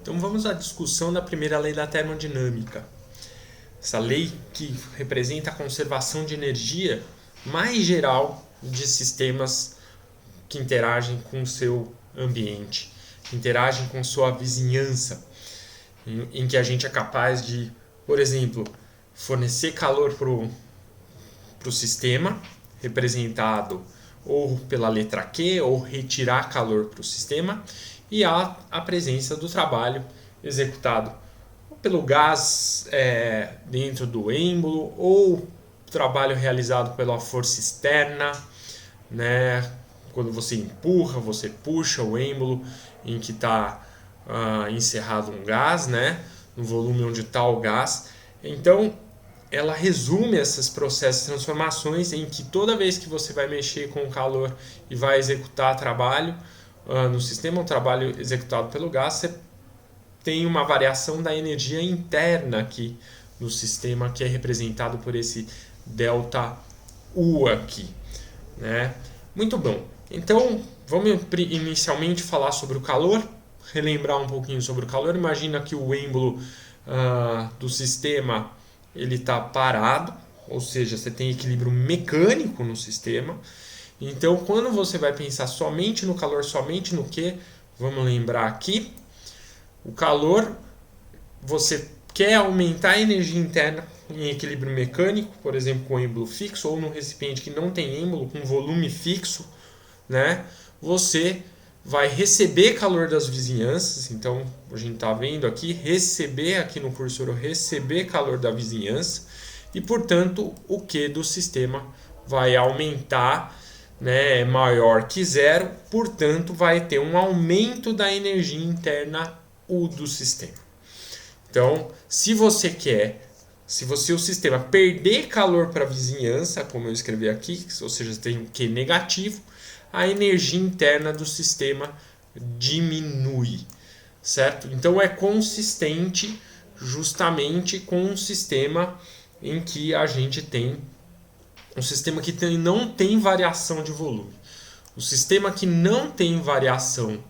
Então vamos à discussão da primeira lei da termodinâmica. Essa lei que representa a conservação de energia mais geral de sistemas que interagem com o seu ambiente, que interagem com sua vizinhança, em que a gente é capaz de, por exemplo, fornecer calor para o sistema, representado ou pela letra Q, ou retirar calor para o sistema, e há a presença do trabalho executado pelo gás dentro do êmbolo, ou trabalho realizado pela força externa, né? Quando você empurra, você puxa o êmbolo em que está encerrado um gás, né? No volume onde está o gás. Então, ela resume esses processos de transformações em que toda vez que você vai mexer com o calor e vai executar trabalho no sistema, um trabalho executado pelo gás, você tem uma variação da energia interna aqui no sistema, que é representado por esse delta U aqui, né? Muito bom. Então, vamos inicialmente falar sobre o calor, relembrar um pouquinho sobre o calor. Imagina que o êmbolo do sistema ele está parado, ou seja, você tem equilíbrio mecânico no sistema. Então, quando você vai pensar somente no calor, somente no que, vamos lembrar aqui, o calor, você quer aumentar a energia interna em equilíbrio mecânico, por exemplo, com êmbolo fixo, ou num recipiente que não tem êmbolo, com volume fixo, né? Você vai receber calor das vizinhanças, então a gente está vendo aqui, receber aqui no cursor, receber calor da vizinhança, e portanto o Q do sistema vai aumentar, né, é maior que zero, portanto vai ter um aumento da energia interna U do sistema. Então, se o sistema perder calor para a vizinhança, como eu escrevi aqui, ou seja, tem um Q negativo, a energia interna do sistema diminui, certo? Então é consistente justamente com um sistema em que a gente tem um sistema que não tem variação de volume. O sistema que não tem variação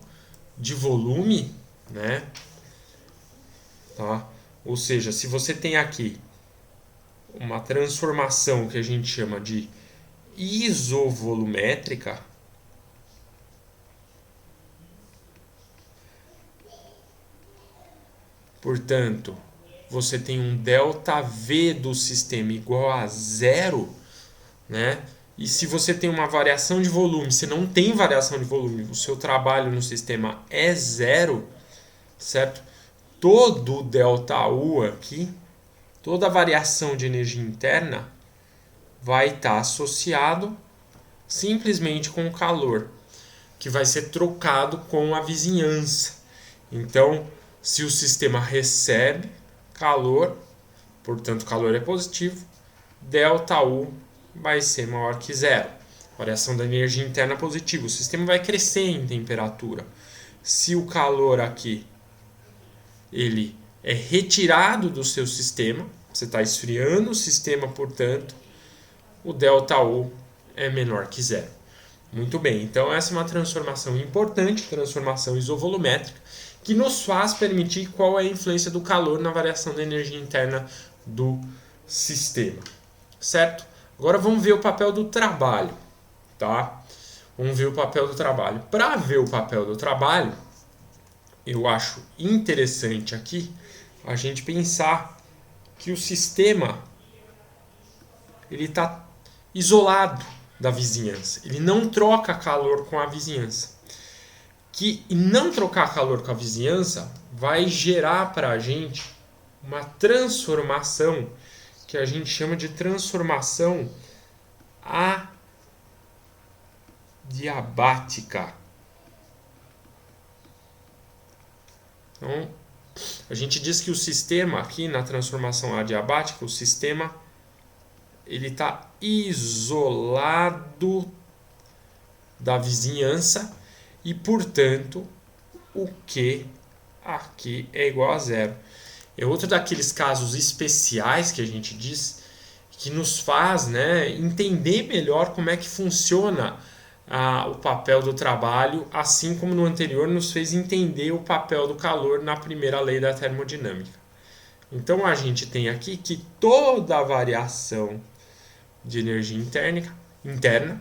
de volume, né? Tá? Ou seja, se você tem aqui uma transformação que a gente chama de isovolumétrica, portanto, você tem um ΔV do sistema igual a zero, né? E se você tem uma variação de volume, se não tem variação de volume, o seu trabalho no sistema é zero, certo? Todo o ΔU aqui, toda a variação de energia interna vai estar associado simplesmente com o calor, que vai ser trocado com a vizinhança. Então, se o sistema recebe calor, portanto, calor é positivo, ΔU vai ser maior que zero. Variação da energia interna positiva. O sistema vai crescer em temperatura. Se o calor aqui ele é retirado do seu sistema, você está esfriando o sistema, portanto, o ΔU é menor que zero. Muito bem, então essa é uma transformação importante, transformação isovolumétrica, que nos faz permitir qual é a influência do calor na variação da energia interna do sistema, certo? Agora vamos ver o papel do trabalho, tá? Vamos ver o papel do trabalho. Para ver o papel do trabalho, eu acho interessante aqui a gente pensar que o sistema ele está isolado da vizinhança. Ele não troca calor com a vizinhança. E não trocar calor com a vizinhança vai gerar para a gente uma transformação que a gente chama de transformação adiabática. Então, a gente diz que o sistema aqui na transformação adiabática, o sistema ele está isolado da vizinhança e, portanto, o Q aqui é igual a zero. É outro daqueles casos especiais que a gente diz que nos faz, né, entender melhor como é que funciona o papel do trabalho, assim como no anterior nos fez entender o papel do calor na primeira lei da termodinâmica. Então a gente tem aqui que toda a variação de energia interna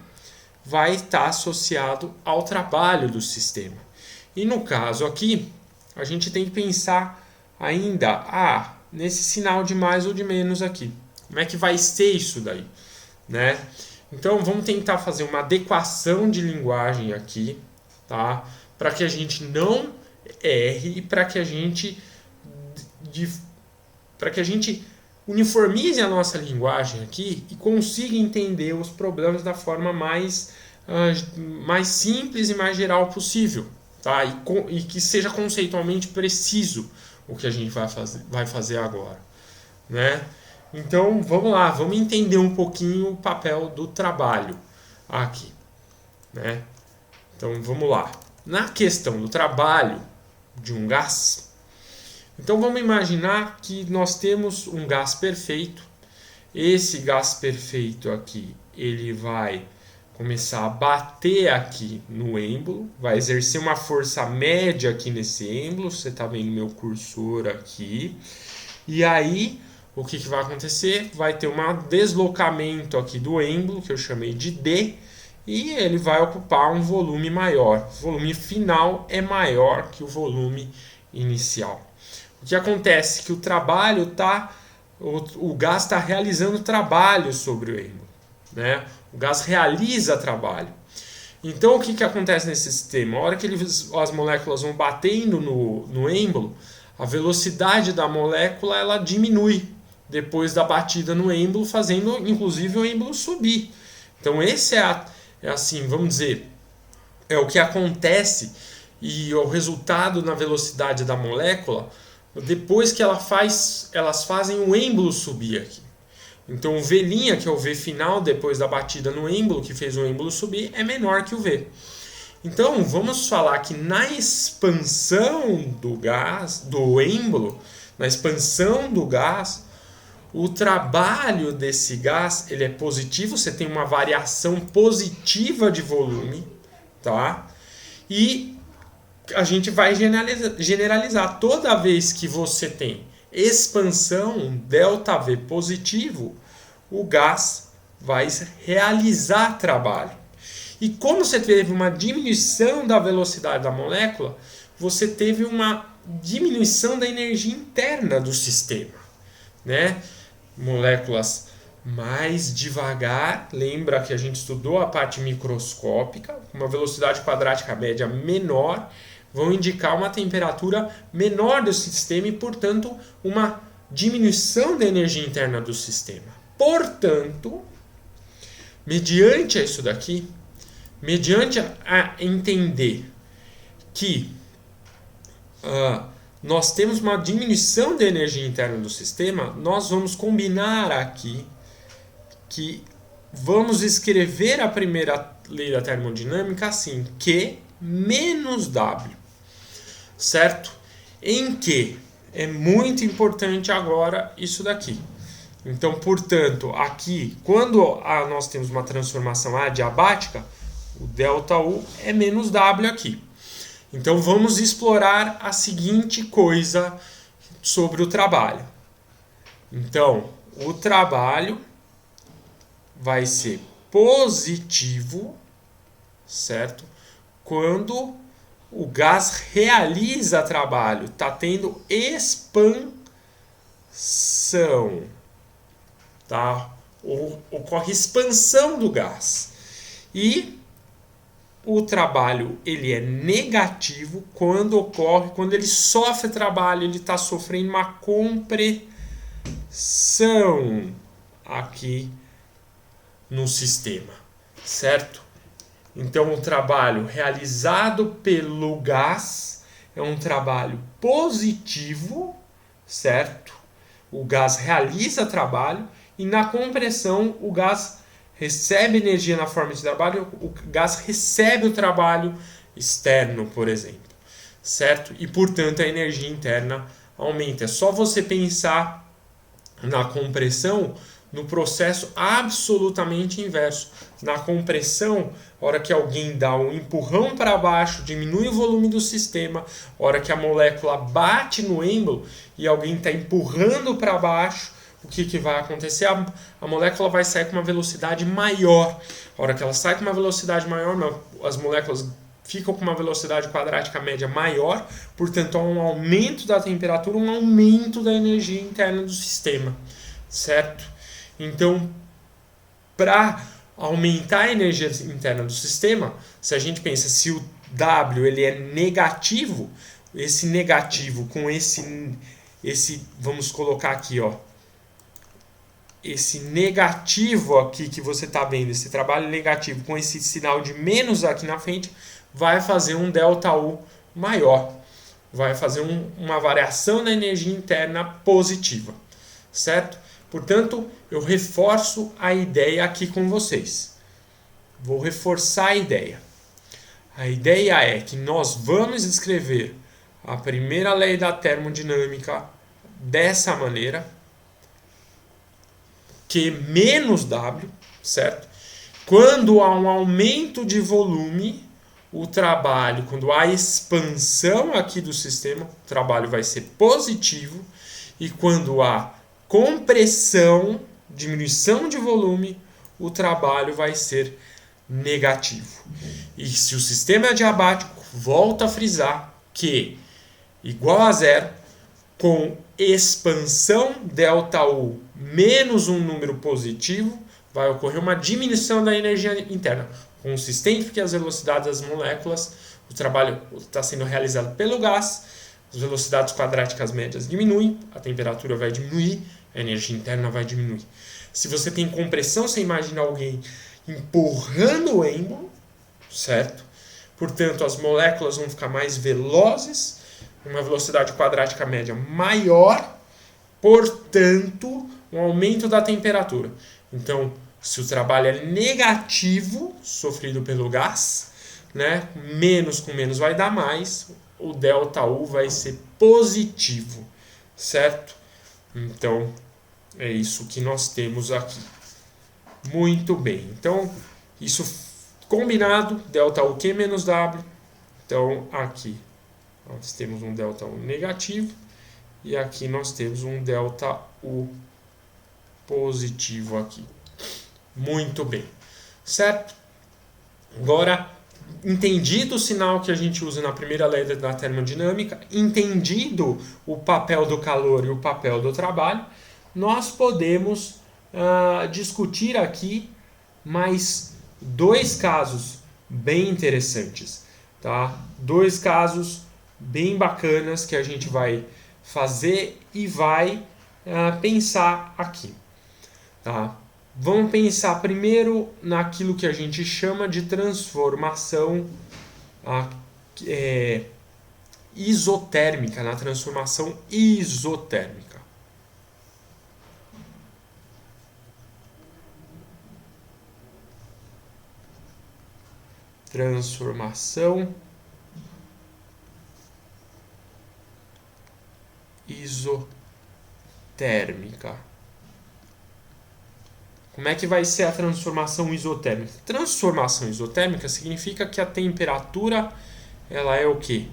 vai estar associado ao trabalho do sistema. E no caso aqui, a gente tem que pensar ainda nesse sinal de mais ou de menos aqui. Como é que vai ser isso daí, né? Então vamos tentar fazer uma adequação de linguagem aqui, tá? Para que a gente não erre e para que a gente uniformize a nossa linguagem aqui e consiga entender os problemas da forma mais simples e mais geral possível, tá? E que seja conceitualmente preciso o que a gente vai fazer agora, né? Então vamos lá, vamos entender um pouquinho o papel do trabalho aqui, né? Então vamos lá. Na questão do trabalho de um gás, então vamos imaginar que nós temos um gás perfeito. Esse gás perfeito aqui, ele vai começar a bater aqui no êmbolo, vai exercer uma força média aqui nesse êmbolo, você está vendo meu cursor aqui, e aí o que vai acontecer? Vai ter um deslocamento aqui do êmbolo, que eu chamei de D, e ele vai ocupar um volume maior. O volume final é maior que o volume inicial. O que acontece? Que o gás está realizando trabalho sobre o êmbolo, né? O gás realiza trabalho. Então, o que acontece nesse sistema? A hora que as moléculas vão batendo no êmbolo, a velocidade da molécula ela diminui depois da batida no êmbolo, fazendo inclusive o êmbolo subir. Então, esse é assim, vamos dizer, é o que acontece e o resultado na velocidade da molécula depois que elas fazem o êmbolo subir aqui. Então o V', que é o V final depois da batida no êmbolo, que fez o êmbolo subir, é menor que o V. Então vamos falar que na expansão do gás, do êmbolo, na expansão do gás, o trabalho desse gás ele é positivo, você tem uma variação positiva de volume, tá? E a gente vai generalizar. Toda vez que você tem expansão, ΔV positivo, o gás vai realizar trabalho. E como você teve uma diminuição da velocidade da molécula, você teve uma diminuição da energia interna do sistema, né? Moléculas mais devagar, lembra que a gente estudou a parte microscópica, uma velocidade quadrática média menor, vão indicar uma temperatura menor do sistema e, portanto, uma diminuição da energia interna do sistema. Portanto, mediante isso daqui, mediante a entender que nós temos uma diminuição da energia interna do sistema, nós vamos combinar aqui que vamos escrever a primeira lei da termodinâmica assim, Q menos W, certo? Em que é muito importante agora isso daqui. Então, portanto, aqui, quando nós temos uma transformação adiabática, o ΔU é menos W aqui. Então, vamos explorar a seguinte coisa sobre o trabalho. Então, o trabalho vai ser positivo, certo? Quando o gás realiza trabalho, está tendo expansão, tá? Ocorre expansão do gás. E o trabalho ele é negativo quando ele sofre trabalho, ele está sofrendo uma compressão aqui no sistema, certo? Então, o trabalho realizado pelo gás é um trabalho positivo, certo? O gás realiza trabalho e na compressão o gás recebe energia na forma de trabalho, o gás recebe o trabalho externo, por exemplo, certo? E, portanto, a energia interna aumenta. É só você pensar na compressão no processo absolutamente inverso. Na compressão, a hora que alguém dá um empurrão para baixo, diminui o volume do sistema, a hora que a molécula bate no êmbolo e alguém está empurrando para baixo, o que vai acontecer? A molécula vai sair com uma velocidade maior. A hora que ela sai com uma velocidade maior, as moléculas ficam com uma velocidade quadrática média maior, portanto há um aumento da temperatura, um aumento da energia interna do sistema, certo? Então, para aumentar a energia interna do sistema, se a gente pensa se o W ele é negativo, esse negativo com esse vamos colocar aqui, ó, esse negativo aqui que você está vendo, esse trabalho negativo com esse sinal de menos aqui na frente, vai fazer um ΔU maior, vai fazer uma variação na energia interna positiva, certo? Portanto, eu reforço a ideia aqui com vocês. Vou reforçar a ideia. A ideia é que nós vamos escrever a primeira lei da termodinâmica dessa maneira, Q menos W, certo? Quando há um aumento de volume, o trabalho, quando há expansão aqui do sistema, o trabalho vai ser positivo, e quando há compressão, diminuição de volume, o trabalho vai ser negativo. E se o sistema é adiabático, volta a frisar que igual a zero, com expansão ΔU menos um número positivo, vai ocorrer uma diminuição da energia interna. Consistente porque as velocidades das moléculas, o trabalho está sendo realizado pelo gás, as velocidades quadráticas médias diminuem, a temperatura vai diminuir, a energia interna vai diminuir. Se você tem compressão, você imagina alguém empurrando o êmbolo, certo? Portanto, as moléculas vão ficar mais velozes, uma velocidade quadrática média maior, portanto, um aumento da temperatura. Então, se o trabalho é negativo, sofrido pelo gás, né, menos com menos vai dar mais, o ΔU vai ser positivo, certo? Então, é isso que nós temos aqui. Muito bem. Então, isso combinado, ΔU Q menos W. Então, aqui nós temos um ΔU negativo e aqui nós temos um ΔU positivo aqui. Muito bem. Certo? Agora, entendido o sinal que a gente usa na primeira lei da termodinâmica, entendido o papel do calor e o papel do trabalho, nós podemos discutir aqui mais dois casos bem interessantes, tá? Dois casos bem bacanas que a gente vai fazer e vai pensar aqui, tá? Vamos pensar primeiro naquilo que a gente chama de transformação isotérmica, na transformação isotérmica. Transformação isotérmica. Como é que vai ser a transformação isotérmica? Transformação isotérmica significa que a temperatura ela é o quê?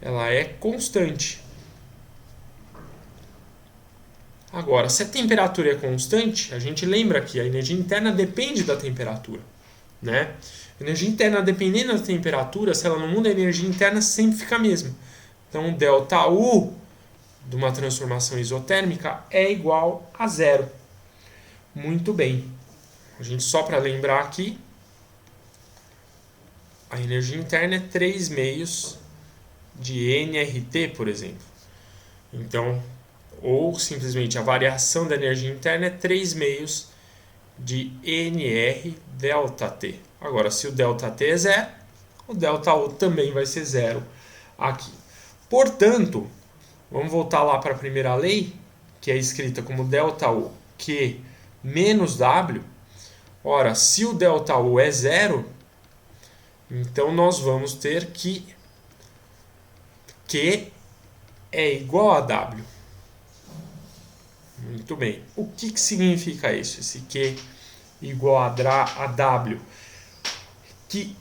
Ela é constante. Agora, se a temperatura é constante, a gente lembra que a energia interna depende da temperatura, né? A energia interna, dependendo da temperatura, se ela não muda, a energia interna sempre fica a mesma. Então, ΔU de uma transformação isotérmica é igual a zero. Muito bem. A gente, só para lembrar aqui, a energia interna é 3 meios de nRT, por exemplo. Então, ou simplesmente a variação da energia interna é 3 meios de nRΔT. Agora, se o ΔT é zero, o ΔU também vai ser zero aqui. Portanto, vamos voltar lá para a primeira lei, que é escrita como ΔU Q menos W. Ora, se o ΔU é zero, então nós vamos ter que Q é igual a W. Muito bem. O que significa isso? Esse Q igual a W? Que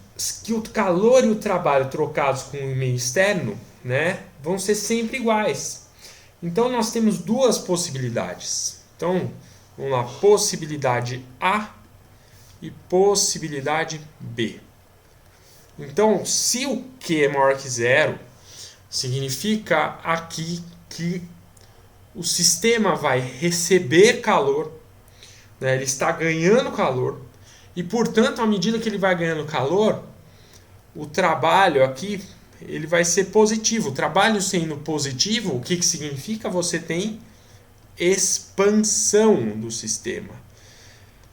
o calor e o trabalho trocados com o meio externo, né, vão ser sempre iguais. Então, nós temos duas possibilidades. Então, vamos lá. Possibilidade A e possibilidade B. Então, se o Q é maior que zero, significa aqui que o sistema vai receber calor, né? Ele está ganhando calor, e portanto, à medida que ele vai ganhando calor, o trabalho aqui ele vai ser positivo. O trabalho sendo positivo, o que significa? Você tem expansão do sistema.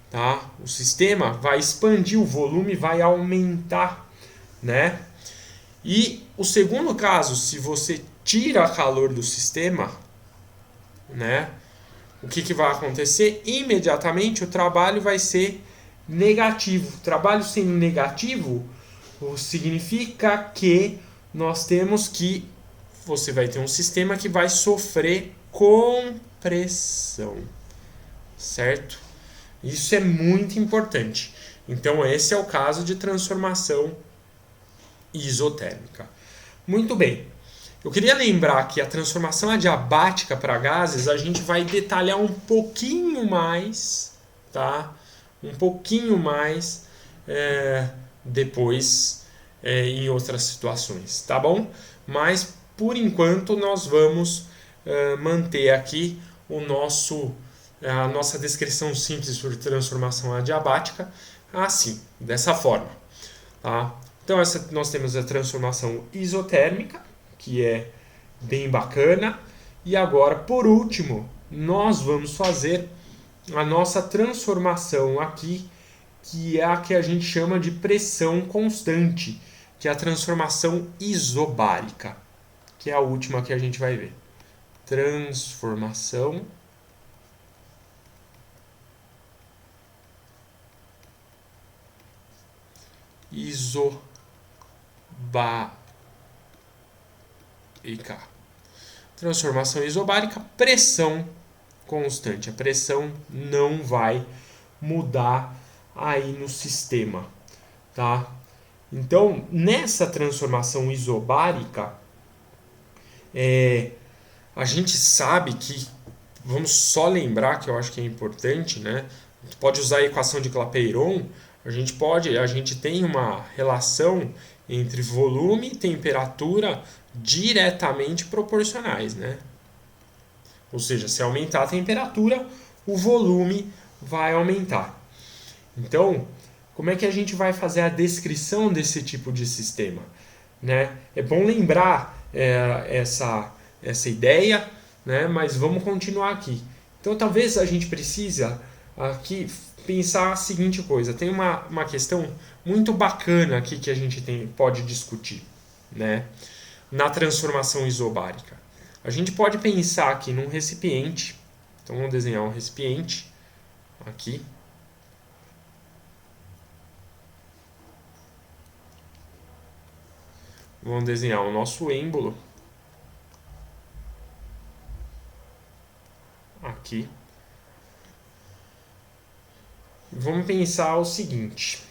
Tá? O sistema vai expandir, o volume vai aumentar, né? E o segundo caso, se você tira calor do sistema, né? O que vai acontecer? Imediatamente o trabalho vai ser negativo. O trabalho sendo negativo significa que nós temos que você vai ter um sistema que vai sofrer compressão, certo? Isso é muito importante. Então esse é o caso de transformação isotérmica. Muito bem. Eu queria lembrar que a transformação adiabática para gases a gente vai detalhar um pouquinho mais, tá? Um pouquinho mais depois em outras situações, tá bom? Mas por enquanto nós vamos manter aqui a nossa descrição simples sobre transformação adiabática assim, dessa forma, tá? Então nós temos a transformação isotérmica, que é bem bacana. E agora, por último, nós vamos fazer a nossa transformação aqui, que é a que a gente chama de pressão constante, que é a transformação isobárica, que é a última que a gente vai ver. Transformação isobárica. Transformação isobárica, pressão constante. A pressão não vai mudar aí no sistema, tá? Então, nessa transformação isobárica, a gente sabe que, vamos só lembrar que eu acho que é importante, né? A gente pode usar a equação de Clapeyron, a gente tem uma relação entre volume e temperatura diretamente proporcionais, né? Ou seja, se aumentar a temperatura, o volume vai aumentar. Então, como é que a gente vai fazer a descrição desse tipo de sistema, né? É bom lembrar essa ideia, né? Mas vamos continuar aqui. Então, talvez a gente precisa aqui pensar a seguinte coisa. Tem uma questão muito bacana aqui que a gente pode discutir, né? Na transformação isobárica. A gente pode pensar aqui num recipiente. Então vamos desenhar um recipiente aqui. Vamos desenhar o nosso êmbolo aqui. Vamos pensar o seguinte.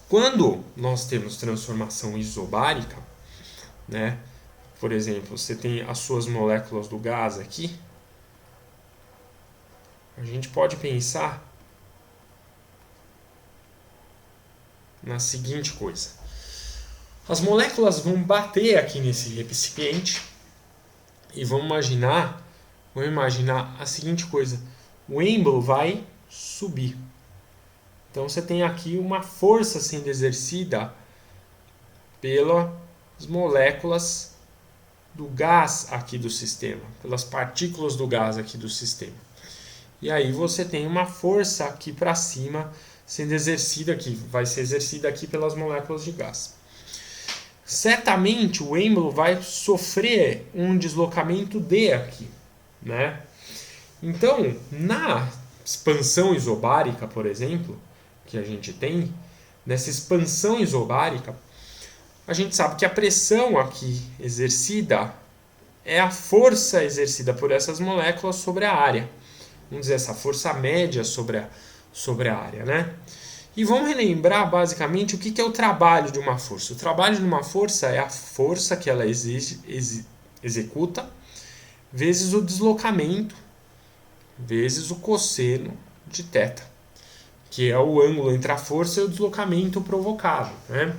Quando nós temos transformação isobárica, né? Por exemplo, você tem as suas moléculas do gás aqui. A gente pode pensar na seguinte coisa. As moléculas vão bater aqui nesse recipiente e vamos imaginar a seguinte coisa. O êmbolo vai subir. Então você tem aqui uma força sendo exercida pelas moléculas do gás aqui do sistema, pelas partículas do gás aqui do sistema. E aí você tem uma força aqui para cima sendo exercida aqui, vai ser exercida aqui pelas moléculas de gás. Certamente o êmbolo vai sofrer um deslocamento D aqui, né? Então, na expansão isobárica, por exemplo, que a gente tem, nessa expansão isobárica, a gente sabe que a pressão aqui exercida é a força exercida por essas moléculas sobre a área. Vamos dizer, essa força média sobre a área, né? E vamos relembrar basicamente o que é o trabalho de uma força. O trabalho de uma força é a força que ela executa vezes o deslocamento vezes o cosseno de θ, que é o ângulo entre a força e o deslocamento provocado, né?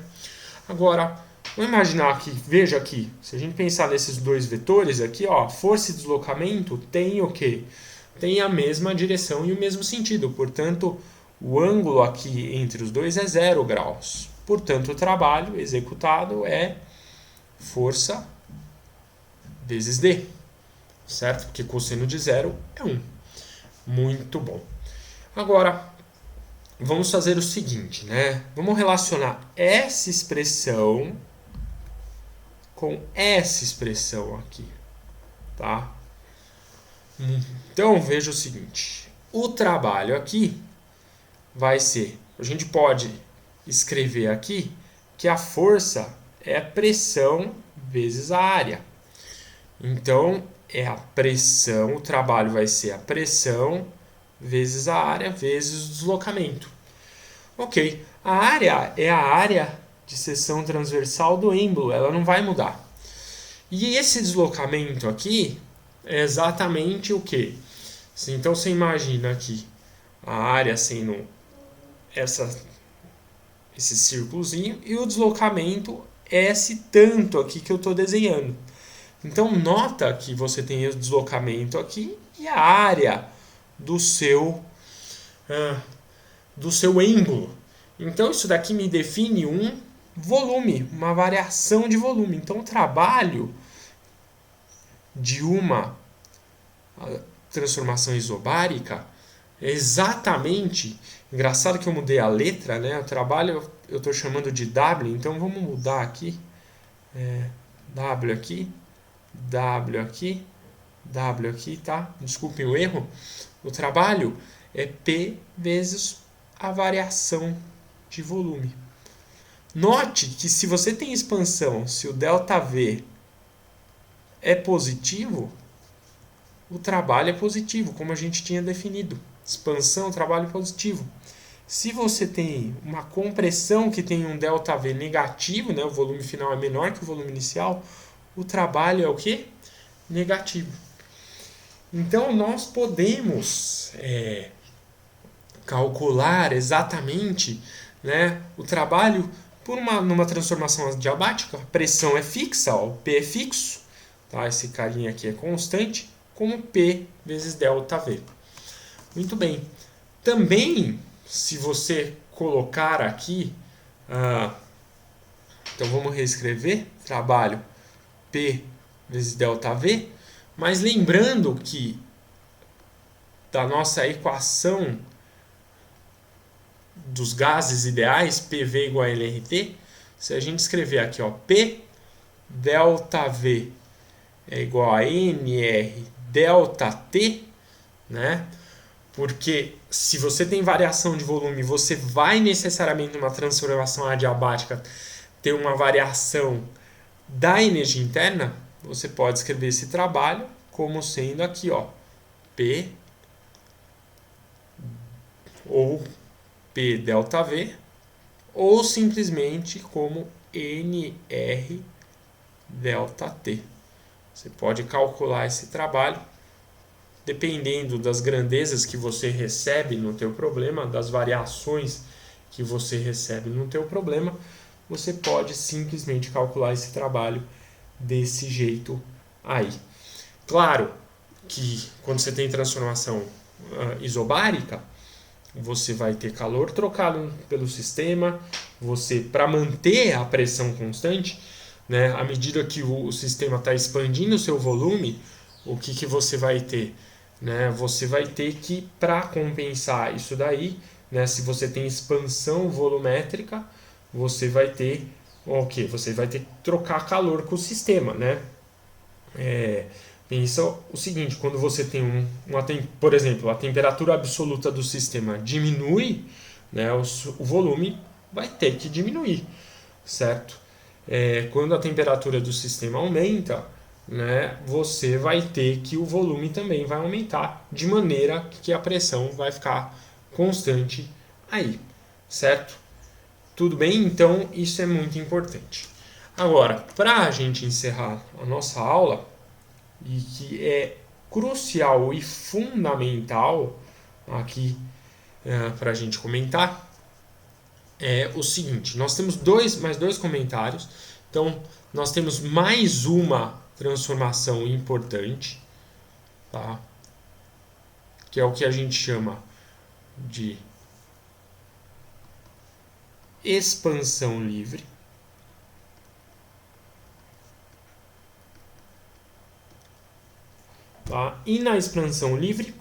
Agora, vamos imaginar aqui, veja aqui, se a gente pensar nesses dois vetores aqui, ó, força e deslocamento tem o quê? Tem a mesma direção e o mesmo sentido, portanto, o ângulo aqui entre os dois é 0 graus. Portanto, o trabalho executado é força vezes D, certo? Porque cosseno de 0 é 1. Muito bom. Agora, vamos fazer o seguinte, né? Vamos relacionar essa expressão com essa expressão aqui, tá? Então, veja o seguinte. O trabalho aqui vai ser... A gente pode escrever aqui que a força é a pressão vezes a área. Então, é a pressão, o trabalho vai ser a pressão vezes a área vezes o deslocamento. Ok, a área é a área de seção transversal do êmbolo, ela não vai mudar. E esse deslocamento aqui é exatamente o que? Então você imagina aqui a área sendo esse círculozinho e o deslocamento é esse tanto aqui que eu estou desenhando. Então, nota que você tem o deslocamento aqui e a área do seu êmbolo. Então, isso daqui me define um volume, uma variação de volume. Então, o trabalho de uma transformação isobárica é exatamente... Engraçado que eu mudei a letra, né? O trabalho eu estou chamando de W, então vamos mudar aqui. W aqui. W aqui, W aqui, tá? Desculpem o erro. O trabalho é P vezes a variação de volume. Note que se você tem expansão, se o ΔV é positivo, o trabalho é positivo, como a gente tinha definido. Expansão, trabalho positivo. Se você tem uma compressão que tem um ΔV negativo, né? O volume final é menor que o volume inicial, o trabalho é o quê? Negativo. Então, nós podemos calcular exatamente, né, o trabalho numa transformação adiabática. A pressão é fixa, ó, o P é fixo, tá? Esse carinha aqui é constante, como P vezes ΔV. Muito bem. Também, se você colocar aqui, então vamos reescrever, trabalho P vezes ΔV, mas lembrando que da nossa equação dos gases ideais, PV igual a LRT, se a gente escrever aqui, ó, P ΔV é igual a NR ΔT, né? Porque se você tem variação de volume, você vai necessariamente numa transformação adiabática ter uma variação da energia interna. Você pode escrever esse trabalho como sendo aqui, ó, P ou P ΔV, ou simplesmente como NR ΔT. Você pode calcular esse trabalho dependendo das grandezas que você recebe no teu problema, das variações que você recebe no teu problema, você pode simplesmente calcular esse trabalho desse jeito aí. Claro que quando você tem transformação isobárica, você vai ter calor trocado pelo sistema, você, para manter a pressão constante, né, à medida que o sistema está expandindo o seu volume, o que você vai ter? Né? Você vai ter que, para compensar isso daí, né, se você tem expansão volumétrica, você vai ter Você vai ter que trocar calor com o sistema, né? Pensa o seguinte, quando você tem por exemplo, a temperatura absoluta do sistema diminui, né, o volume vai ter que diminuir, certo? Quando a temperatura do sistema aumenta, né, você vai ter que o volume também vai aumentar, de maneira que a pressão vai ficar constante aí, certo? Tudo bem? Então, isso é muito importante. Agora, para a gente encerrar a nossa aula, e que é crucial e fundamental aqui para a gente comentar, é o seguinte: nós temos mais dois comentários. Então, nós temos mais uma transformação importante, tá? Que é o que a gente chama de expansão livre. Tá? E na expansão livre,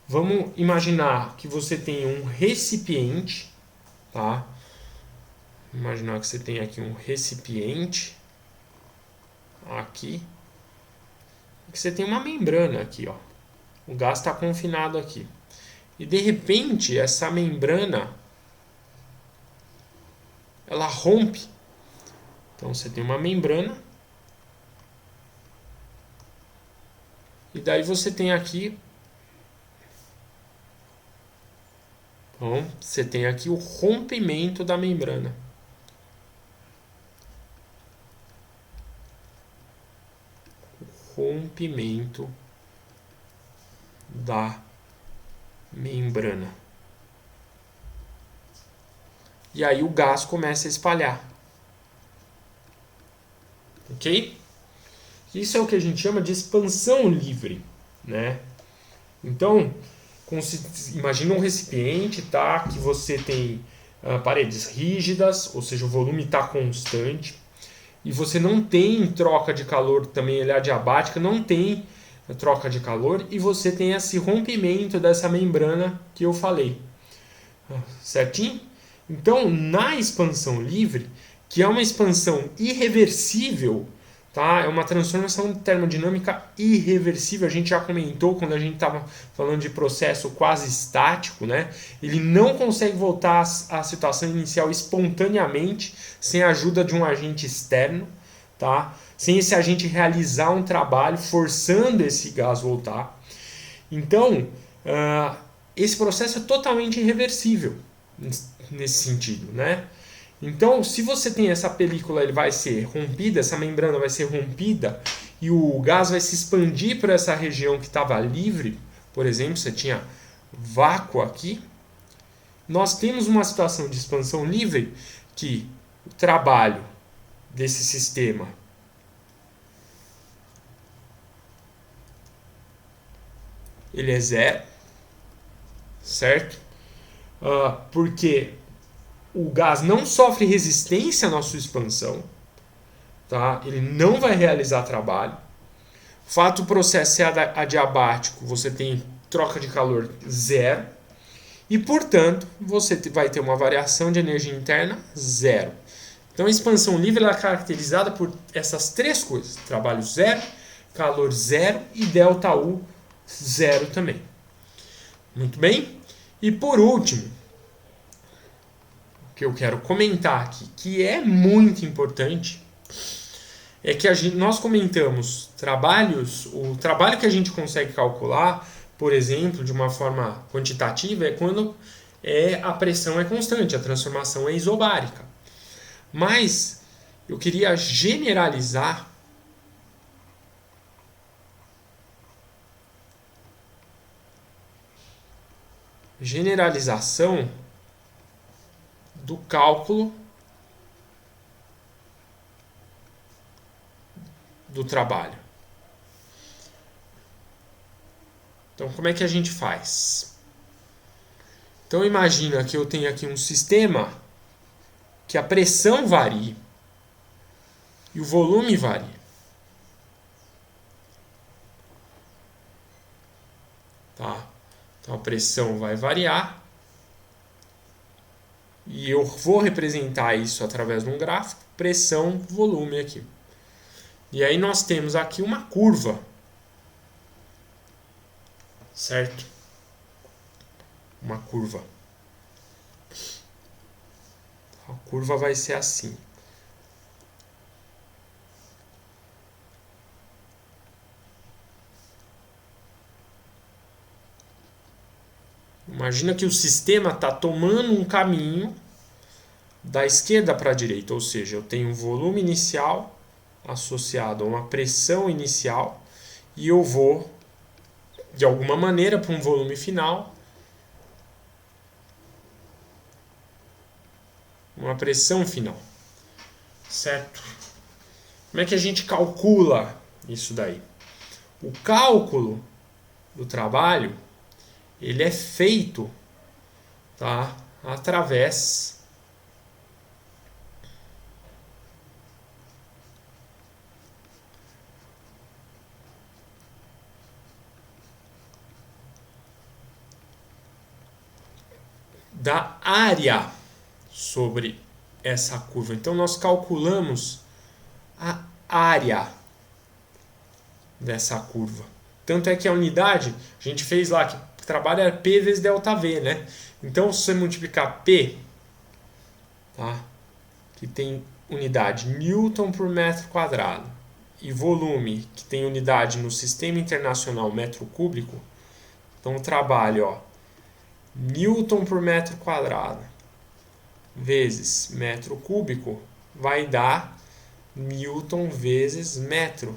vamos imaginar que você tem um recipiente, tá? Imaginar que você tem aqui um recipiente, aqui, que você tem uma membrana aqui, ó. O gás está confinado aqui. E de repente, essa membrana, ela rompe. Então você tem uma membrana. E daí você tem aqui. Então, você tem aqui o rompimento da membrana. Rompimento da membrana. E aí o gás começa a espalhar. Ok? Isso é o que a gente chama de expansão livre, né? Então, imagina um recipiente, tá? Que você tem paredes rígidas, ou seja, o volume está constante, e você não tem troca de calor também, ele é adiabática, não tem troca de calor, e você tem esse rompimento dessa membrana que eu falei. Certinho? Então, na expansão livre, que é uma expansão irreversível, tá? É uma transformação termodinâmica irreversível. A gente já comentou quando a gente estava falando de processo quase estático, né? Ele não consegue voltar à situação inicial espontaneamente, sem a ajuda de um agente externo, tá? Sem esse agente realizar um trabalho, forçando esse gás voltar. Então, esse processo é totalmente irreversível nesse sentido, né? Então, se você tem essa película, ele vai ser rompida, essa membrana vai ser rompida e o gás vai se expandir para essa região que estava livre, por exemplo, você tinha vácuo aqui. Nós temos uma situação de expansão livre que o trabalho desse sistema ele é zero, certo? Porque o gás não sofre resistência na sua expansão, tá? Ele não vai realizar trabalho. Fato o processo ser adiabático, você tem troca de calor zero e, portanto, você vai ter uma variação de energia interna zero. Então, a expansão livre ela é caracterizada por essas três coisas: trabalho zero, calor zero e ΔU zero também. Muito bem? E por último, que eu quero comentar aqui, que é muito importante, é que nós comentamos o trabalho que a gente consegue calcular, por exemplo, de uma forma quantitativa, é quando a pressão é constante, a transformação é isobárica. Mas eu queria generalizar generalização do cálculo do trabalho. Então, como é que a gente faz? Então, imagina que eu tenho aqui um sistema que a pressão varia e o volume varia. Tá? Então, a pressão vai variar e eu vou representar isso através de um gráfico, pressão, volume aqui. E aí nós temos aqui uma curva, certo? Uma curva. A curva vai ser assim. Imagina que o sistema está tomando um caminho da esquerda para a direita, ou seja, eu tenho um volume inicial associado a uma pressão inicial e eu vou, de alguma maneira, para um volume final, uma pressão final, certo? Como é que a gente calcula isso daí? O cálculo do trabalho, ele é feito, tá, através da área sobre essa curva. Então, nós calculamos a área dessa curva. Tanto é que a unidade, a gente fez lá que o trabalho era P vezes ΔV, né? Então, se você multiplicar P, tá? Que tem unidade Newton por metro quadrado, e volume, que tem unidade no Sistema Internacional metro cúbico, então o trabalho, ó, Newton por metro quadrado vezes metro cúbico vai dar Newton vezes metro,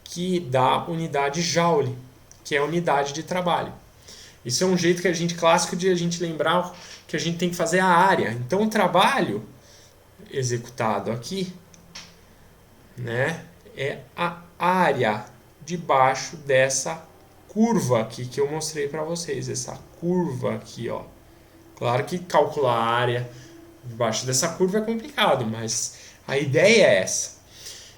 que dá unidade Joule, que é a unidade de trabalho. Isso é um jeito que a gente clássico de a gente lembrar que a gente tem que fazer a área. Então o trabalho executado aqui, né, é a área debaixo dessa curva aqui que eu mostrei para vocês, essa curva aqui, ó. Claro que calcular a área debaixo dessa curva é complicado, mas a ideia é essa.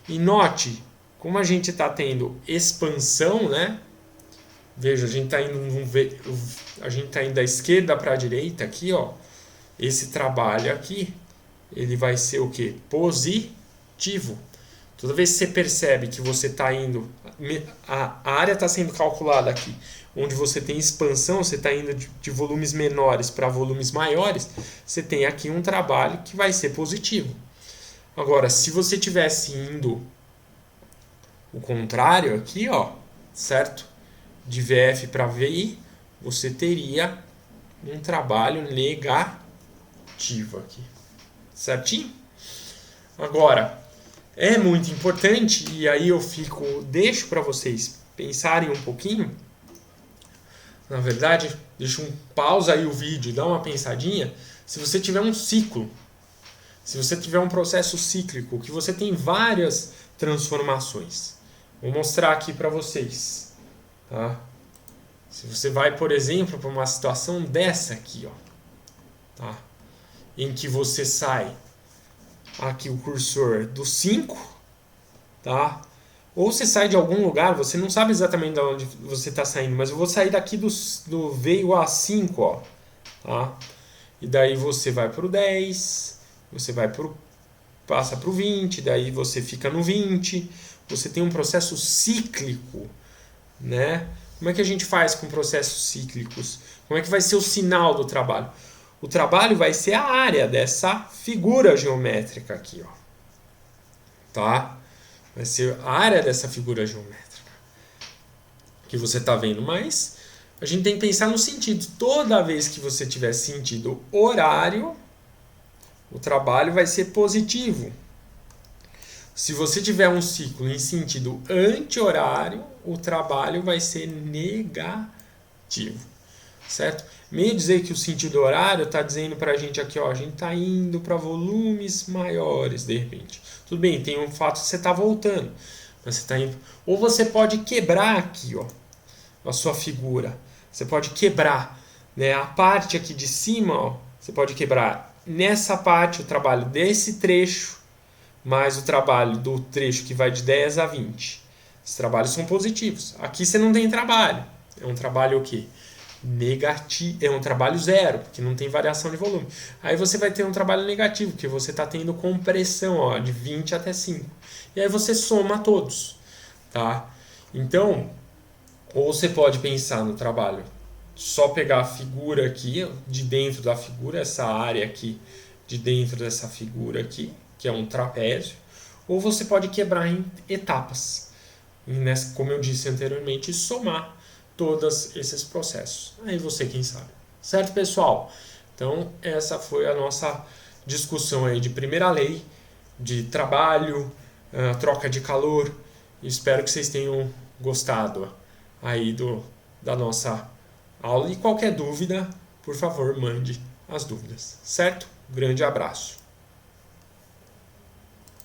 E note, como a gente está tendo expansão, né? Veja, a gente está indo da esquerda para a direita aqui, ó. Esse trabalho aqui, ele vai ser o quê? Positivo. Toda vez que você percebe que você está indo, a área está sendo calculada aqui, onde você tem expansão, você está indo de volumes menores para volumes maiores, você tem aqui um trabalho que vai ser positivo. Agora, se você tivesse indo o contrário aqui, ó, certo? De VF para VI, você teria um trabalho negativo aqui, certinho? Agora, é muito importante, e aí eu deixo para vocês pensarem um pouquinho. Na verdade, deixa pausa aí o vídeo, dá uma pensadinha. Se você tiver um ciclo, se você tiver um processo cíclico, que você tem várias transformações, vou mostrar aqui para vocês, tá? Se você vai, por exemplo, para uma situação dessa aqui, ó, tá? Em que você sai aqui o cursor do 5, tá? Ou você sai de algum lugar, você não sabe exatamente de onde você está saindo, mas eu vou sair daqui do veio a 5, ó, tá? E daí você vai para o 10, você passa para o 20, daí você fica no 20, você tem um processo cíclico, né? Como é que a gente faz com processos cíclicos? Como é que vai ser o sinal do trabalho? O trabalho vai ser a área dessa figura geométrica aqui, ó. Tá? Vai ser a área dessa figura geométrica que você está vendo, mas a gente tem que pensar no sentido. Toda vez que você tiver sentido horário, o trabalho vai ser positivo. Se você tiver um ciclo em sentido anti-horário, o trabalho vai ser negativo, certo? Meio dizer que o sentido horário está dizendo para a gente aqui, ó, a gente está indo para volumes maiores de repente. Tudo bem, tem um fato que você está voltando, mas você está indo. Ou você pode quebrar aqui, ó, a sua figura. Você pode quebrar, né, a parte aqui de cima, ó, você pode quebrar nessa parte o trabalho desse trecho, mais o trabalho do trecho que vai de 10 a 20. Esses trabalhos são positivos. Aqui você não tem trabalho. É um trabalho o quê? Negativo. É um trabalho zero, porque não tem variação de volume. Aí você vai ter um trabalho negativo, que você está tendo compressão, ó, de 20 até 5. E aí você soma todos. Tá? Então, ou você pode pensar no trabalho, só pegar a figura aqui, de dentro da figura, essa área aqui, de dentro dessa figura aqui, que é um trapézio, ou você pode quebrar em etapas, e como eu disse anteriormente, somar todos esses processos. Aí você quem sabe. Certo, pessoal? Então, essa foi a nossa discussão aí de primeira lei, de trabalho, troca de calor. Espero que vocês tenham gostado aí da nossa aula. E qualquer dúvida, por favor, mande as dúvidas. Certo? Grande abraço.